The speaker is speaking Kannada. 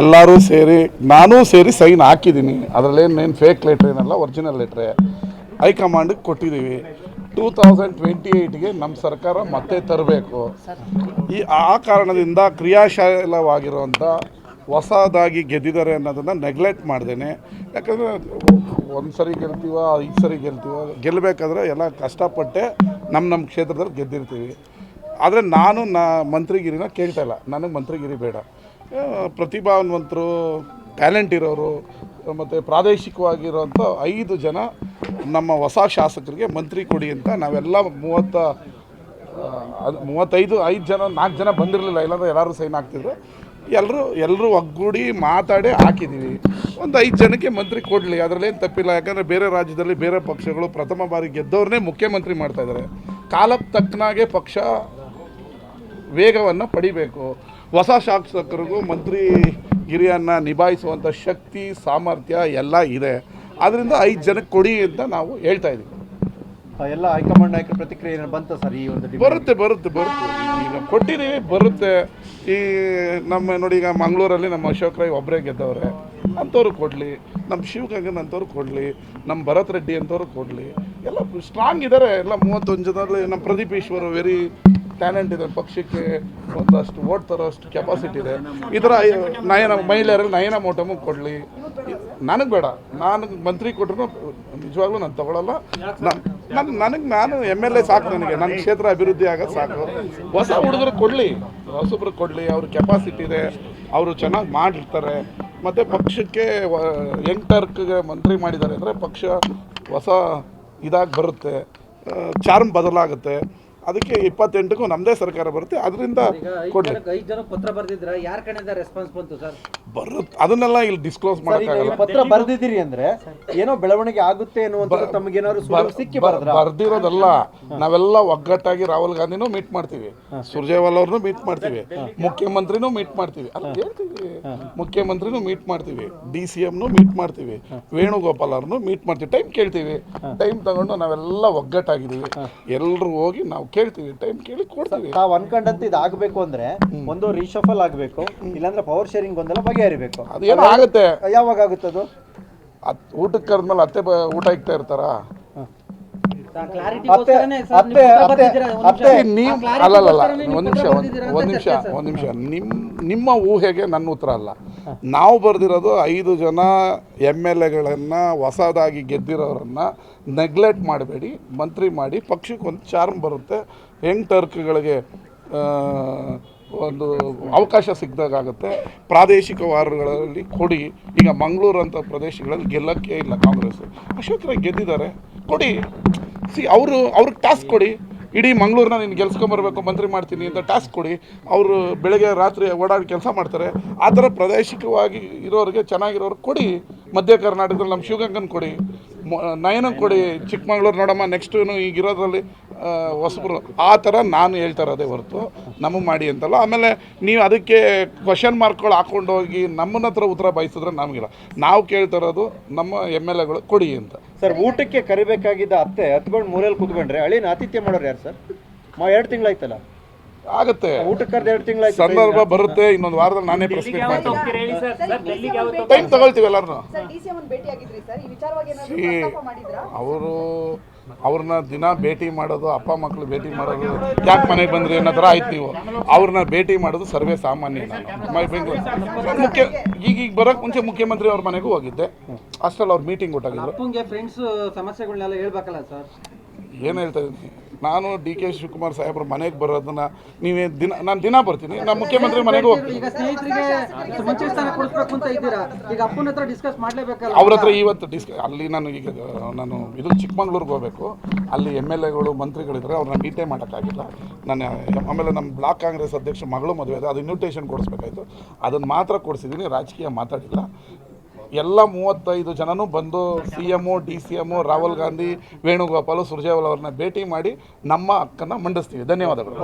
ಎಲ್ಲರೂ ಸೇರಿ ನಾನು ಸೇರಿ ಸೈನ್ ಹಾಕಿದ್ದೀನಿ. ಅದರಲ್ಲೇನು ಫೇಕ್ ಲೆಟ್ರ್ ಏನಲ್ಲ, ಒರಿಜಿನಲ್ ಲೆಟ್ರೆ ಹೈಕಮಾಂಡಿಗೆ ಕೊಟ್ಟಿದ್ದೀವಿ. 2028ಗೆ ನಮ್ಮ ಸರ್ಕಾರ ಮತ್ತೆ ತರಬೇಕು. ಆ ಕಾರಣದಿಂದ ಕ್ರಿಯಾಶೀಲವಾಗಿರುವಂಥ ಹೊಸದಾಗಿ ಗೆದ್ದಿದ್ದಾರೆ ಅನ್ನೋದನ್ನು ನೆಗ್ಲೆಕ್ಟ್ ಮಾಡ್ದೇನೆ. ಯಾಕಂದರೆ ಒಂದು ಸರಿ ಗೆಲ್ತೀವ, 5 ಸರಿ ಗೆಲ್ತೀವ, ಗೆಲ್ಲಬೇಕಾದ್ರೆ ಎಲ್ಲ ಕಷ್ಟಪಟ್ಟೆ ನಮ್ಮ ಕ್ಷೇತ್ರದಲ್ಲಿ ಗೆದ್ದಿರ್ತೀವಿ. ಆದರೆ ನಾನು ಮಂತ್ರಿಗಿರಿನ ಕೇಳ್ತಾ ಇಲ್ಲ. ನನಗೆ ಮಂತ್ರಿಗಿರಿ ಬೇಡ. ಪ್ರತಿಭಾವಂತರು, ಟ್ಯಾಲೆಂಟ್ ಇರೋರು ಮತ್ತು ಪ್ರಾದೇಶಿಕವಾಗಿರೋಂಥ 5 ಜನ ನಮ್ಮ ಹೊಸ ಶಾಸಕರಿಗೆ ಮಂತ್ರಿ ಕೊಡಿ ಅಂತ ನಾವೆಲ್ಲ 5 ಜನ 4 ಜನ ಬಂದಿರಲಿಲ್ಲ, ಇಲ್ಲಾಂದ್ರೆ ಎಲ್ಲರೂ ಸೈನ್ ಹಾಕ್ತಿದ್ರು. ಎಲ್ಲರೂ ಒಗ್ಗೂಡಿ ಮಾತಾಡಿ ಹಾಕಿದ್ದೀವಿ. ಒಂದು 5 ಜನಕ್ಕೆ ಮಂತ್ರಿ ಕೊಡಲಿ, ಅದರಲ್ಲೇನು ತಪ್ಪಿಲ್ಲ. ಯಾಕಂದರೆ ಬೇರೆ ರಾಜ್ಯದಲ್ಲಿ ಬೇರೆ ಪಕ್ಷಗಳು ಪ್ರಥಮ ಬಾರಿ ಗೆದ್ದವ್ರನ್ನೇ ಮುಖ್ಯಮಂತ್ರಿ ಮಾಡ್ತಾಯಿದ್ದಾರೆ. ಕಾಲಕ್ಕೆ ತಕ್ಕನಾಗೆ ಪಕ್ಷ ವೇಗವನ್ನು ಪಡಿಬೇಕು. ಹೊಸ ಶಾಸಕರಿಗೂ ಮಂತ್ರಿಗಿರಿಯನ್ನು ನಿಭಾಯಿಸುವಂಥ ಶಕ್ತಿ, ಸಾಮರ್ಥ್ಯ ಎಲ್ಲ ಇದೆ. ಆದ್ದರಿಂದ 5 ಜನಕ್ಕೆ ಕೊಡಿ ಅಂತ ನಾವು ಹೇಳ್ತಾ ಇದ್ದೀವಿ. ಎಲ್ಲ ಹೈಕಮಾಂಡ್ ನಾಯಕರ ಪ್ರತಿಕ್ರಿಯೆ ಬಂತ ಸರ್? ಈ ಒಂದು ಬರುತ್ತೆ ಈಗ ಕೊಟ್ಟಿದ್ದೀವಿ, ಬರುತ್ತೆ. ಈ ನೋಡಿ, ಈಗ ಮಂಗಳೂರಲ್ಲಿ ನಮ್ಮ ಅಶೋಕ್ ರೈ ಒಬ್ಬರೇ ಗೆದ್ದವ್ರೆ, ಅಂಥವ್ರು ಕೊಡಲಿ. ನಮ್ಮ ಶಿವಗಂಗನ್ ಅಂಥವ್ರು ಕೊಡಲಿ, ನಮ್ಮ ಭರತ್ ರೆಡ್ಡಿ ಅಂಥವ್ರು ಕೊಡಲಿ. ಎಲ್ಲ ಸ್ಟ್ರಾಂಗ್ ಇದ್ದಾರೆ. ಎಲ್ಲ 31 ಜನರಲ್ಲಿ ನಮ್ಮ ಪ್ರದೀಪ್ ಈಶ್ವರ್ ವೆರಿ ಟ್ಯಾಲೆಂಟ್ ಇದೆ. ಪಕ್ಷಕ್ಕೆ ಒಂದಷ್ಟು ಓಟ್ ತರೋಷ್ಟು ಕೆಪಾಸಿಟಿ ಇದೆ. ಈ ಥರ ಮಹಿಳೆಯರಲ್ಲಿ ನಯನ ಮೋಟಮು ಕೊಡಲಿ. ನನಗೆ ಬೇಡ, ನಾನು ಮಂತ್ರಿ ಕೊಟ್ಟರು ನಿಜವಾಗ್ಲೂ ನಾನು ತೊಗೊಳ್ಳಲ್ಲ. ನಾನು MLA ಸಾಕು. ನನ್ನ ಕ್ಷೇತ್ರ ಅಭಿವೃದ್ಧಿ ಆಗೋದು ಸಾಕು. ಹೊಸ ಹುಡುಗರು ಕೊಡಲಿ, ಹೊಸಬ್ರು ಕೊಡಲಿ. ಅವ್ರ ಕೆಪಾಸಿಟಿ ಇದೆ, ಅವರು ಚೆನ್ನಾಗಿ ಮಾಡಿರ್ತಾರೆ. ಮತ್ತು ಪಕ್ಷಕ್ಕೆ ಯಂಗ್ ಟರ್ಕ್ಗೆ ಮಂತ್ರಿ ಮಾಡಿದ್ದಾರೆ ಅಂದರೆ ಪಕ್ಷ ಹೊಸ ಇದಾಗಿ ಬರುತ್ತೆ, ಚಾರ್ಮ್ ಬದಲಾಗುತ್ತೆ. ಅದಕ್ಕೆ 28ಕ್ಕೂ ನಮ್ಮದೇ ಸರ್ಕಾರ ಬರುತ್ತೆ. ಅದರಿಂದ ಕೊಡಲಿ. ಪತ್ರ ಬರೆದಿದ್ರ, ಯಾರ ಕಡೆಯಿಂದ ರೆಸ್ಪಾನ್ಸ್ ಬಂತು ಸರ್? ಬರುತ್ತೆ, ಅದನ್ನೆಲ್ಲ ಇಲ್ಲಿ ಡಿಸ್ಕ್ಲೋಸ್ ಮಾಡೋಕ್ಕಾಗಲ್ಲ. ಪತ್ರ ಬರೆದಿದ್ದೀರಿ ಅಂದ್ರೆ ಏನೋ ಬೆಳವಣಿಗೆ ಆಗುತ್ತೆ ಅನ್ನುವಂಥದ್ದು ತಮಗೇನಾದ್ರು ಸಿಕ್ಕಿ ಬರ್ದಿರೋದಲ್ಲ. ನಾವೆಲ್ಲ ಒಗ್ಗಟ್ಟಾಗಿ ರಾಹುಲ್ ಗಾಂಧಿನೂ ಮೀಟ್ ಮಾಡ್ತೀವಿ, ಸುರ್ಜೇವಾಲಾ ಅವ್ರನ್ನೂ ಮೀಟ್ ಮಾಡ್ತೀವಿ, ಮುಖ್ಯಮಂತ್ರಿನೂ ಮೀಟ್ ಮಾಡ್ತೀವಿ. ಅಲ್ಲ ಹೇಳ್ತೀವಿ, ಮುಖ್ಯಮಂತ್ರಿನೂ ಮೀಟ್ ಮಾಡ್ತೀವಿ, DCMನೂ ಮೀಟ್ ಮಾಡ್ತೀವಿ, ವೇಣುಗೋಪಾಲ್ ಅವ್ರನ್ನೂ ಮೀಟ್ ಮಾಡ್ತೀವಿ. ಟೈಮ್ ಕೇಳ್ತೀವಿ. ಟೈಮ್ ತಗೊಂಡು ನಾವೆಲ್ಲ ಒಗ್ಗಟ್ಟಾಗಿದ್ದೀವಿ. ಎಲ್ಲರೂ ಹೋಗಿ ನಾವು ಕೇಳ್ತೀವಿ, ಟೈಮ್ ಕೇಳಿ ಕೊಡ್ತೀವಿ. ತಾವು ಅನ್ಕೊಂಡಂತ ಇದಾಗಬೇಕು ಅಂದ್ರೆ ಒಂದು ರೀಶಫಲ್ ಆಗಬೇಕು, ಇಲ್ಲಾಂದ್ರೆ ಪವರ್ ಶೇರಿಂಗ್ ಗೊಂದಲ ಬಗೆಹರಿಬೇಕು. ಅದೇನೋ ಆಗುತ್ತೆ. ಯಾವಾಗ ಆಗುತ್ತದು? ಊಟಕ್ಕೆ ಕರೆದ್ಮೇಲೆ ಅತ್ತೆ ಊಟ ಇಕ್ತಾ ಇರ್ತಾರ? ಒಂದ್ ನಿಮಿಷ. ನಿಮ್ಮ ಊಹೆಗೆ ನನ್ನ ಉತ್ತರ ಅಲ್ಲ. ನಾವು ಬರೆದಿರೋದು 5 ಜನ MLAಗಳನ್ನು ಹೊಸದಾಗಿ ಗೆದ್ದಿರೋರನ್ನ ನೆಗ್ಲೆಕ್ಟ್ ಮಾಡಬೇಡಿ, ಮಂತ್ರಿ ಮಾಡಿ. ಪಕ್ಷಕ್ಕೊಂದು ಚಾರ್ಮ್ ಬರುತ್ತೆ. ಯಂಗ್ ಟರ್ಕ್ಗಳಿಗೆ ಒಂದು ಅವಕಾಶ ಸಿಕ್ಕಿದಾಗುತ್ತೆ. ಪ್ರಾದೇಶಿಕ ವಾರ್ಡ್ಗಳಲ್ಲಿ ಕೊಡಿ. ಈಗ ಮಂಗಳೂರು ಅಂತ ಪ್ರದೇಶಗಳಲ್ಲಿ ಗೆಲ್ಲಕ್ಕೆ ಇಲ್ಲ ಕಾಂಗ್ರೆಸ್. ಅಶೋಕ್ ರೈ ಗೆದ್ದಿದ್ದಾರೆ, ಕೊಡಿ. ಅವ್ರಿಗೆ ಟಾಸ್ಕ್ ಕೊಡಿ. ಇಡೀ ಮಂಗಳೂರನ್ನ ನೀನು ಗೆಲ್ಸ್ಕೊಂಬರ್ಬೇಕು, ಮಂತ್ರಿ ಮಾಡ್ತೀನಿ ಅಂತ ಟಾಸ್ಕ್ ಕೊಡಿ. ಅವರು ಬೆಳಗ್ಗೆ ರಾತ್ರಿ ಓಡಾಡಿ ಕೆಲಸ ಮಾಡ್ತಾರೆ. ಆ ಥರ ಪ್ರಾದೇಶಿಕವಾಗಿ ಇರೋರಿಗೆ, ಚೆನ್ನಾಗಿರೋರಿಗೆ ಕೊಡಿ. ಮಧ್ಯ ಕರ್ನಾಟಕದಲ್ಲಿ ನಮ್ಮ ಶಿವಗಂಗನ್ ಕೊಡಿ, ನಯನಂಗೆ ಕೊಡಿ. ಚಿಕ್ಕಮಂಗ್ಳೂರು ನೋಡಮ್ಮ, ನೆಕ್ಸ್ಟು ಈಗಿರೋದ್ರಲ್ಲಿ ಹೊಸಬ್ರು. ಆ ಥರ ನಾನು ಹೇಳ್ತಾ ಇರೋದೇ ಹೊರತು ನಮಗೆ ಮಾಡಿ ಅಂತಲ್ಲ. ಆಮೇಲೆ ನೀವು ಅದಕ್ಕೆ ಕ್ವಶನ್ ಮಾರ್ಕ್ಗಳು ಹಾಕ್ಕೊಂಡು ಹೋಗಿ ನಮ್ಮನ್ನ ಹತ್ರ ಉತ್ತರ ಬಯಸಿದ್ರೆ ನಮಗಿಲ್ಲ. ನಾವು ಕೇಳ್ತಾ ಇರೋದು ನಮ್ಮ MLAಗಳು ಕೊಡಿ ಅಂತ. ಸರ್, ಊಟಕ್ಕೆ ಕರಿಬೇಕಾಗಿದ್ದ ಅತ್ತೆ ಹತ್ಕೊಂಡು ಮೂಲೆಯಲ್ಲಿ ಕೂತ್ಕೊಂಡ್ರೆ ಅಳಿನ ಆತಿಥ್ಯ ಮಾಡೋರು ಯಾರು ಸರ್? 2 ತಿಂಗಳಾಯ್ತಲ್ಲ. ಆಗುತ್ತೆ, ಊಟಕ್ಕೆ ಕರೆದು 2 ತಿಂಗಳಾಯ್ತು. ಸಂದರ್ಭ ಬರುತ್ತೆ. ಇನ್ನೊಂದು ವಾರದಲ್ಲಿ ನಾನೇ ಪ್ರೆಸ್ ಮೀಟ್ ಮಾಡ್ತೀನಿ. ಟೈಮ್ ತಗೊಳ್ತೀವಿ ಎಲ್ಲರೂ. ಅವ್ರನ್ನ ದಿನ ಭೇಟಿ ಮಾಡೋದು, ಅಪ್ಪ ಮಕ್ಕಳು ಭೇಟಿ ಮಾಡೋದು, ಯಾಕೆ ಮನೆಗೆ ಬಂದ್ರಿ ಅನ್ನೋ ಥರ ಆಯ್ತು. ನೀವು ಅವ್ರನ್ನ ಭೇಟಿ ಮಾಡೋದು ಸರ್ವೇ ಸಾಮಾನ್ಯ. ನಾನು ಈಗ ಬರೋಕ್ಕೆ ಮುಂಚೆ ಮುಖ್ಯಮಂತ್ರಿ ಅವ್ರ ಮನೆಗೂ ಹೋಗಿದ್ದೆ. ಅಷ್ಟರಲ್ಲಿ ಅವ್ರು ಮೀಟಿಂಗ್ ಕೊಟ್ಟಾಗಿದ್ರು. ಏನು ಹೇಳ್ತಾ ಇದ್ದೀನಿ ನಾನು, DK ಶಿವಕುಮಾರ್ ಸಾಹೇಬ್ರ ಮನೆಗೆ ಬರೋದನ್ನ ನಾನು ದಿನ ಬರ್ತೀನಿ. ನಾನು ಮುಖ್ಯಮಂತ್ರಿ ಮನೆಗೂ ಹೋಗ್ತೀನಿ. ಅವ್ರ ಹತ್ರ ಇವತ್ತು ಅಲ್ಲಿ ನಾನು ಇದು ಚಿಕ್ಕಮಂಗ್ಳೂರಿಗೆ ಹೋಗಬೇಕು. ಅಲ್ಲಿ MLAಗಳು ಮಂತ್ರಿಗಳಿದ್ದಾರೆ, ಅವ್ರನ್ನ ಮೀಟೇ ಮಾಡೋಕ್ಕಾಗಿಲ್ಲ. ಆಮೇಲೆ ನಮ್ಮ ಬ್ಲಾಕ್ ಕಾಂಗ್ರೆಸ್ ಅಧ್ಯಕ್ಷ ಮಗಳು ಮದುವೆ ಇದೆ, ಅದು ಇನ್ವಿಟೇಷನ್ ಕೊಡಿಸ್ಬೇಕಾಯ್ತು. ಅದನ್ನು ಮಾತ್ರ ಕೊಡಿಸಿದ್ದೀನಿ, ರಾಜಕೀಯ ಮಾತಾಡಿಲ್ಲ. ಎಲ್ಲ 35 ಜನನೂ ಬಂದು CM, DCM, ರಾಹುಲ್ ಗಾಂಧಿ, ವೇಣುಗೋಪಾಲ್, ಸುರ್ಜೇವಾಲಾ ಅವ್ರನ್ನ ಭೇಟಿ ಮಾಡಿ ನಮ್ಮ ಹಕ್ಕನ್ನು ಮಂಡಿಸ್ತೀವಿ. ಧನ್ಯವಾದಗಳು.